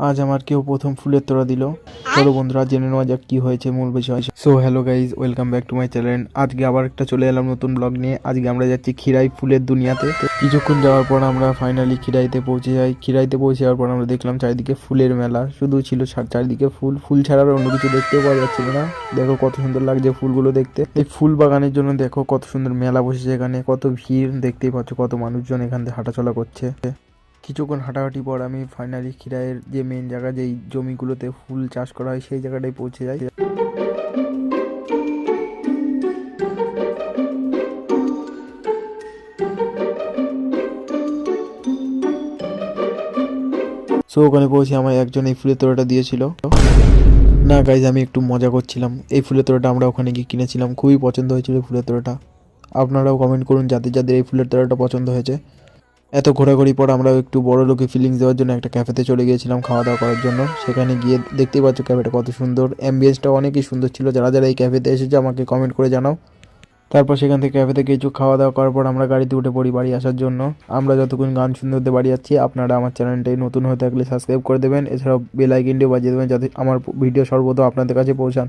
আজ আমার কেউ প্রথম ফুলের তোড়া দিল। চলো বন্ধুরা জেনে নেওয়া যাক কি হয়েছে মূল বিষয়। So hello guys, welcome back to my channel. আজকে আবার একটা চলে এলাম নতুন ব্লগ নিয়ে। আজকে আমরা যাচ্ছি খিরাই ফুলের দুনিয়াতে। কিছুক্ষণ যাওয়ার পর আমরা ফাইনালি খিরাইতে পৌঁছে যাই। খিরাইতে পৌঁছে যাওয়ার পর আমরা দেখলাম চারিদিকে ফুলের মেলা, শুধু ছিল চারিদিকে ফুল। ফুল ছাড়া আর অন্য কিছু দেখতেও পাওয়া যাচ্ছিল না। দেখো কত সুন্দর লাগছে ফুলগুলো দেখতে। এই ফুল বাগানের জন্য দেখো কত সুন্দর মেলা বসেছে এখানে, কত ভিড় দেখতেই পাচ্ছ, কত মানুষজন এখান থেকে হাঁটাচলা করছে। কিছুক্ষণ হাঁটাহাঁটি পর আমি ফাইনালি খিরাইয়ের যে মেন জায়গা, যেই জমিগুলোতে ফুল চাষ করা হয় সেই জায়গাটায় পৌঁছে যাই। সো ওখানে পৌঁছে আমায় একজন এই ফুলের তোড়াটা দিয়েছিল। না গাইজ, আমি একটু মজা করছিলাম। এই ফুলের তোড়াটা আমরা ওখানে গিয়ে কিনেছিলাম, খুবই পছন্দ হয়েছিল ফুলের তোড়াটা। আপনারাও কমেন্ট করুন যাদের যাদের এই ফুলের তোড়াটা পছন্দ হয়েছে। এত ঘোরাঘুরি পর আমরা একটু বড় লোকে ফিলিংস দেওয়ার জন্য একটা ক্যাফেতে চলে গিয়েছিলাম খাওয়া দাওয়া করার জন্য। সেখানে গিয়ে দেখতেই পাচ্ছ ক্যাফেটা কত সুন্দর, অ্যাম্বিয়েন্সটা অনেকই সুন্দর ছিল। যারা যারা এই ক্যাফেতে এসেছে আমাকে কমেন্ট করে জানাও। তারপর সেখান থেকে ক্যাফে থেকে কিছু খাওয়া দাওয়া করার পর আমরা গাড়িতে উঠে পড়ি বাড়ি আসার জন্য। আমরা যতক্ষণ গান শুনতে হতে বাড়ি যাচ্ছি, আপনারা আমার চ্যানেলটাই নতুন হয়ে থাকলে সাবস্ক্রাইব করে দেবেন, এছাড়াও বেল আইকনটিও বাজিয়ে দেবেন যাতে আমার ভিডিও সর্বদা আপনাদের কাছে পৌঁছান।